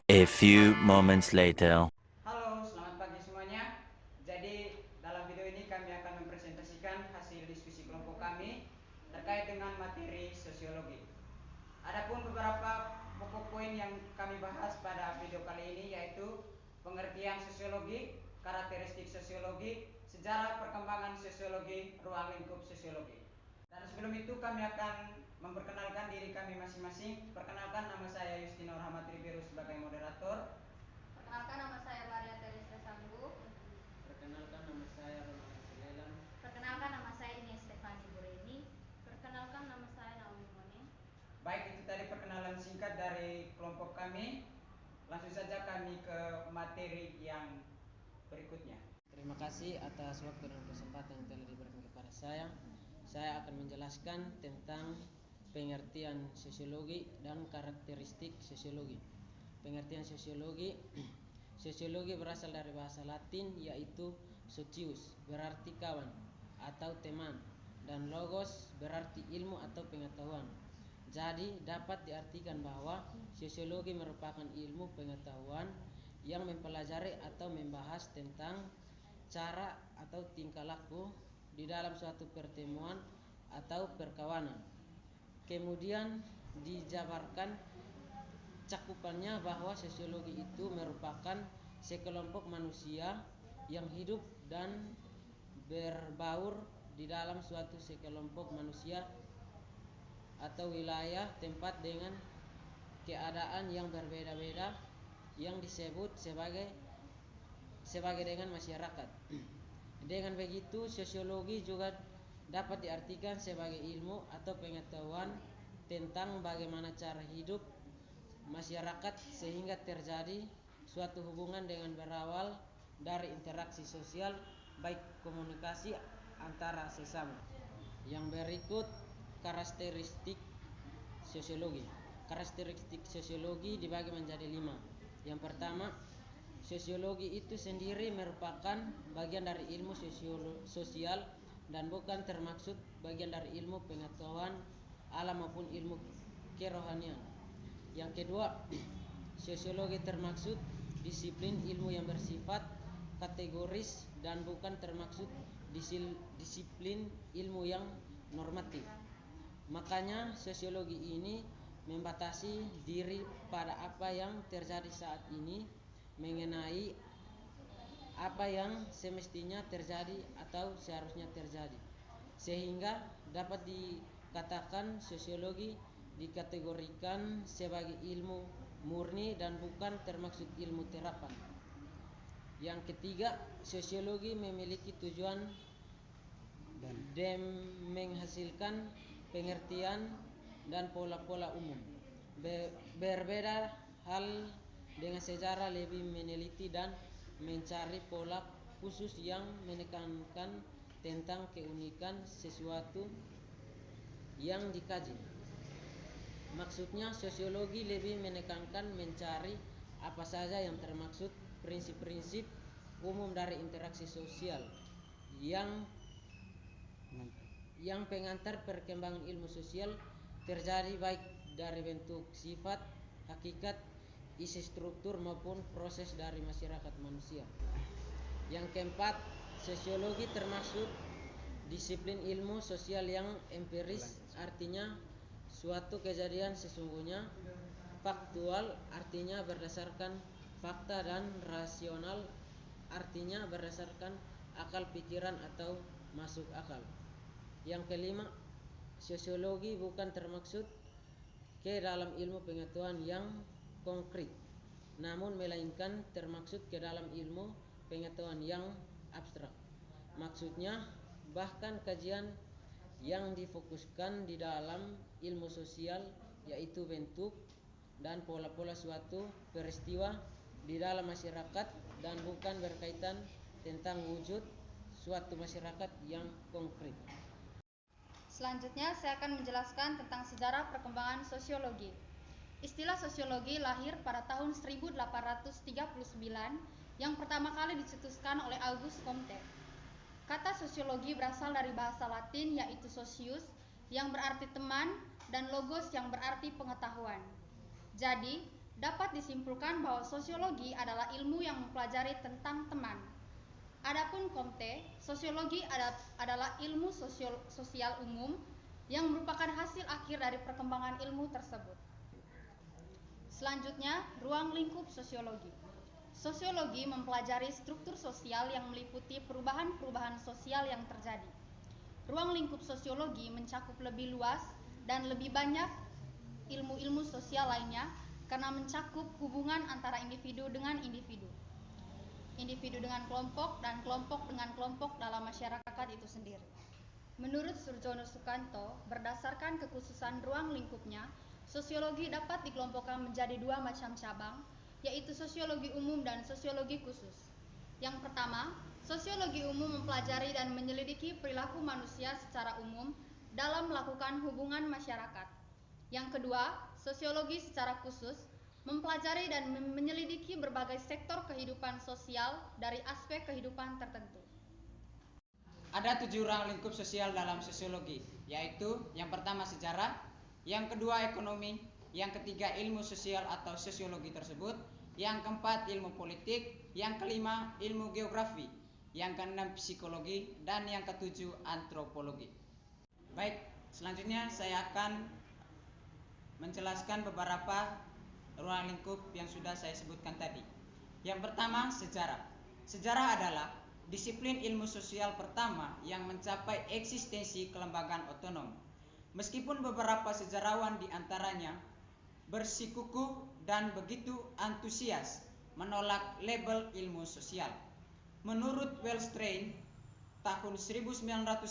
A few moments later. Halo, selamat pagi semuanya. Jadi, dalam video ini kami akan mempresentasikan hasil diskusi kelompok kami terkait dengan materi sosiologi. Adapun beberapa pokok poin yang kami bahas pada video kali ini yaitu pengertian sosiologi, karakteristik sosiologi, sejarah perkembangan sosiologi, ruang lingkup sosiologi. Dan sebelum itu kami akan memperkenalkan diri kami masing-masing. Perkenalkan, nama saya Yustinor Rahmat Ribeiro sebagai moderator. Perkenalkan, nama saya Maria Teresa Sanggu. Perkenalkan, nama saya Romain Silelam. Perkenalkan, nama saya Ines Stefani Bureni. Perkenalkan, nama saya Naomi Mone. Baik, itu tadi perkenalan singkat dari kelompok kami. Langsung saja kami ke materi yang berikutnya. Terima kasih atas waktu dan kesempatan yang telah diberikan kepada saya. Saya akan menjelaskan tentang pengertian sosiologi dan karakteristik sosiologi. Pengertian sosiologi. Sosiologi berasal dari bahasa Latin yaitu socius, berarti kawan atau teman, dan logos berarti ilmu atau pengetahuan. Jadi dapat diartikan bahwa sosiologi merupakan ilmu pengetahuan yang mempelajari atau membahas tentang cara atau tingkah laku di dalam suatu pertemuan atau perkawanan. Kemudian dijabarkan cakupannya bahwa sosiologi itu merupakan sekelompok manusia yang hidup dan berbaur di dalam suatu sekelompok manusia atau wilayah tempat dengan keadaan yang berbeda-beda yang disebut sebagai dengan masyarakat. Dengan begitu, sosiologi juga dapat diartikan sebagai ilmu atau pengetahuan tentang bagaimana cara hidup masyarakat sehingga terjadi suatu hubungan dengan berawal dari interaksi sosial, baik komunikasi antara sesama. Yang berikut karakteristik sosiologi. Karakteristik sosiologi dibagi menjadi 5. Yang pertama, sosiologi itu sendiri merupakan bagian dari ilmu sosial dan bukan termaksud bagian dari ilmu pengetahuan alam maupun ilmu kerohanian. Yang kedua, sosiologi termaksud disiplin ilmu yang bersifat kategoris dan bukan termaksud disiplin ilmu yang normatif. Makanya sosiologi ini membatasi diri pada apa yang terjadi saat ini mengenai apa yang semestinya terjadi atau seharusnya terjadi, sehingga dapat dikatakan sosiologi dikategorikan sebagai ilmu murni dan bukan termaksud ilmu terapan. Yang ketiga, sosiologi memiliki tujuan dan menghasilkan pengertian dan pola-pola umum. Berbeda hal dengan sejarah, lebih meneliti dan mencari pola khusus yang menekankan tentang keunikan sesuatu yang dikaji. Maksudnya, sosiologi lebih menekankan mencari apa saja yang termaksud prinsip-prinsip umum dari interaksi sosial yang pengantar perkembangan ilmu sosial terjadi baik dari bentuk sifat, hakikat, isi struktur maupun proses dari masyarakat manusia. Yang keempat, sosiologi termasuk disiplin ilmu sosial yang empiris, artinya suatu kejadian sesungguhnya, faktual, artinya berdasarkan fakta, dan rasional, artinya berdasarkan akal pikiran atau masuk akal. Yang kelima, sosiologi bukan termaksud ke dalam ilmu pengetahuan yang konkret, namun melainkan termaksud ke dalam ilmu pengetahuan yang abstrak. Maksudnya, bahkan kajian yang difokuskan di dalam ilmu sosial yaitu bentuk dan pola-pola suatu peristiwa di dalam masyarakat dan bukan berkaitan tentang wujud suatu masyarakat yang konkret. Selanjutnya, saya akan menjelaskan tentang sejarah perkembangan sosiologi. Istilah sosiologi lahir pada tahun 1839 yang pertama kali dicetuskan oleh Auguste Comte. Kata sosiologi berasal dari bahasa Latin yaitu socius yang berarti teman dan logos yang berarti pengetahuan. Jadi, Dapat disimpulkan bahwa sosiologi adalah ilmu yang mempelajari tentang teman. Adapun Comte, sosiologi adalah ilmu sosial umum yang merupakan hasil akhir dari perkembangan ilmu tersebut. Selanjutnya, ruang lingkup sosiologi. Sosiologi mempelajari struktur sosial yang meliputi perubahan-perubahan sosial yang terjadi. Ruang lingkup sosiologi mencakup lebih luas dan lebih banyak ilmu-ilmu sosial lainnya karena mencakup hubungan antara individu dengan individu, individu dengan kelompok, dan kelompok dengan kelompok dalam masyarakat itu sendiri. Menurut Surjono Sukanto, berdasarkan kekhususan ruang lingkupnya, sosiologi dapat dikelompokkan menjadi dua macam cabang, yaitu sosiologi umum dan sosiologi khusus. Yang pertama, sosiologi umum mempelajari dan menyelidiki perilaku manusia secara umum dalam melakukan hubungan masyarakat. Yang kedua, sosiologi secara khusus mempelajari dan menyelidiki berbagai sektor kehidupan sosial dari aspek kehidupan tertentu. Ada 7 ruang lingkup sosial dalam sosiologi, yaitu yang pertama sejarah, yang kedua ekonomi, yang ketiga ilmu sosial atau sosiologi tersebut, yang keempat ilmu politik, yang kelima ilmu geografi, yang keenam psikologi, dan yang ketujuh antropologi. Baik, selanjutnya saya akan menjelaskan beberapa ruang lingkup yang sudah saya sebutkan tadi. Yang pertama, sejarah. Sejarah adalah disiplin ilmu sosial pertama yang mencapai eksistensi kelembagaan otonom. Meskipun beberapa sejarawan di antaranya bersikukuh dan begitu antusias menolak label ilmu sosial. Menurut Wellstrain tahun 1997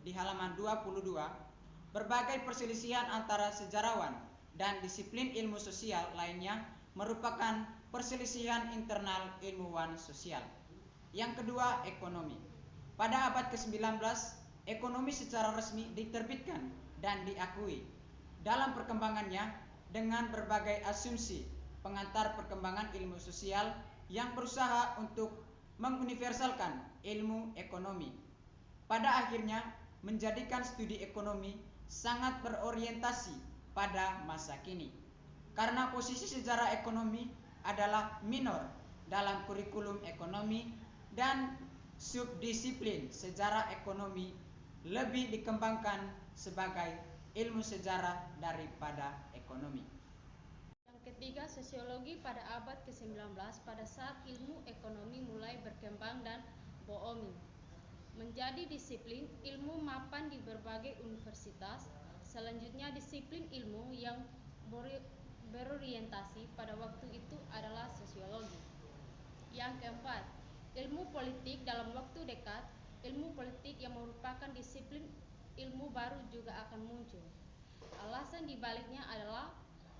di halaman 22, berbagai perselisihan antara sejarawan dan disiplin ilmu sosial lainnya merupakan perselisihan internal ilmuwan sosial. Yang kedua, ekonomi. Pada abad ke-19, ekonomi secara resmi diterbitkan dan diakui. Dalam perkembangannya dengan berbagai asumsi pengantar perkembangan ilmu sosial yang berusaha untuk menguniversalkan ilmu ekonomi. Pada akhirnya menjadikan studi ekonomi sangat berorientasi pada masa kini. Karena posisi sejarah ekonomi adalah minor dalam kurikulum ekonomi dan subdisiplin sejarah ekonomi lebih dikembangkan sebagai ilmu sejarah daripada ekonomi. Yang ketiga, sosiologi pada abad ke-19 pada saat ilmu ekonomi mulai berkembang dan booming. Menjadi disiplin ilmu mapan di berbagai universitas. Selanjutnya, disiplin ilmu yang berorientasi pada waktu itu adalah sosiologi. Yang keempat, ilmu politik dalam waktu dekat. Ilmu politik yang merupakan disiplin ilmu baru juga akan muncul. Alasan dibaliknya adalah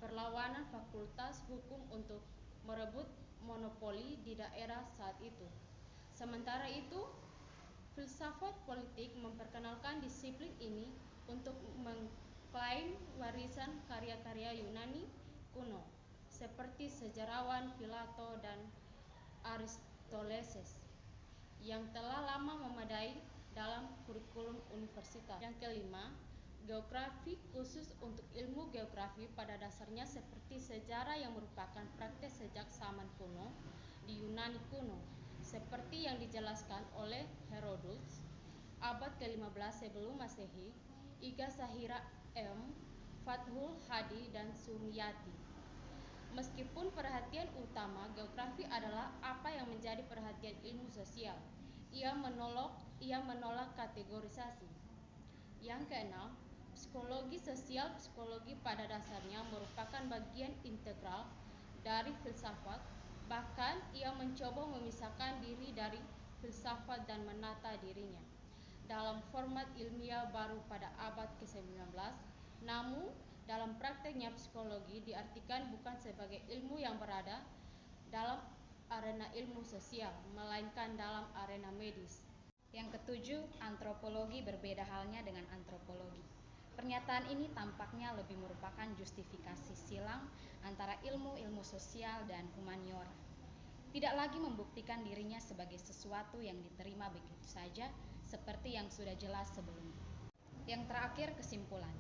perlawanan fakultas hukum untuk merebut monopoli di daerah saat itu. Sementara itu, filsafat politik memperkenalkan disiplin ini untuk mengklaim warisan karya-karya Yunani kuno seperti sejarawan Plato dan Aristoteles yang telah lama memadai dalam kurikulum universitas. Yang kelima, geografi khusus untuk ilmu geografi pada dasarnya seperti sejarah yang merupakan praktek sejak zaman kuno di Yunani kuno, seperti yang dijelaskan oleh Herodotus abad ke-15 sebelum Masehi, Iga Sahira M, Fathul Hadi, dan Suryati. Meskipun perhatian utama geografi adalah apa yang menjadi perhatian ilmu sosial, ia menolak kategorisasi. Yang keenam, psikologi sosial. Psikologi pada dasarnya merupakan bagian integral dari filsafat, bahkan ia mencoba memisahkan diri dari filsafat dan menata dirinya dalam format ilmiah baru pada abad ke-19. Namun, dalam prakteknya psikologi diartikan bukan sebagai ilmu yang berada dalam arena ilmu sosial, melainkan dalam arena medis. Yang ketujuh, antropologi berbeda halnya dengan antropologi. Pernyataan ini tampaknya lebih merupakan justifikasi silang antara ilmu-ilmu sosial dan humaniora. Tidak lagi membuktikan dirinya sebagai sesuatu yang diterima begitu saja seperti yang sudah jelas sebelumnya. Yang terakhir, kesimpulan.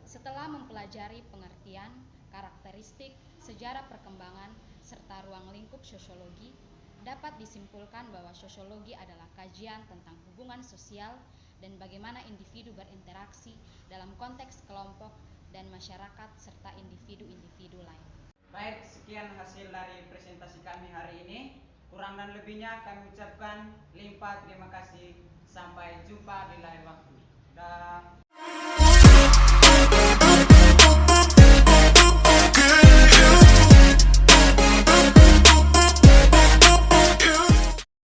Setelah mempelajari pengertian, karakteristik, sejarah perkembangan, serta ruang lingkup sosiologi, dapat disimpulkan bahwa sosiologi adalah kajian tentang hubungan sosial dan bagaimana individu berinteraksi dalam konteks kelompok dan masyarakat serta individu-individu lain. Baik, sekian hasil dari presentasi kami hari ini. Kurang dan lebihnya kami ucapkan limpah terima kasih. Sampai jumpa di lain waktu. Dah.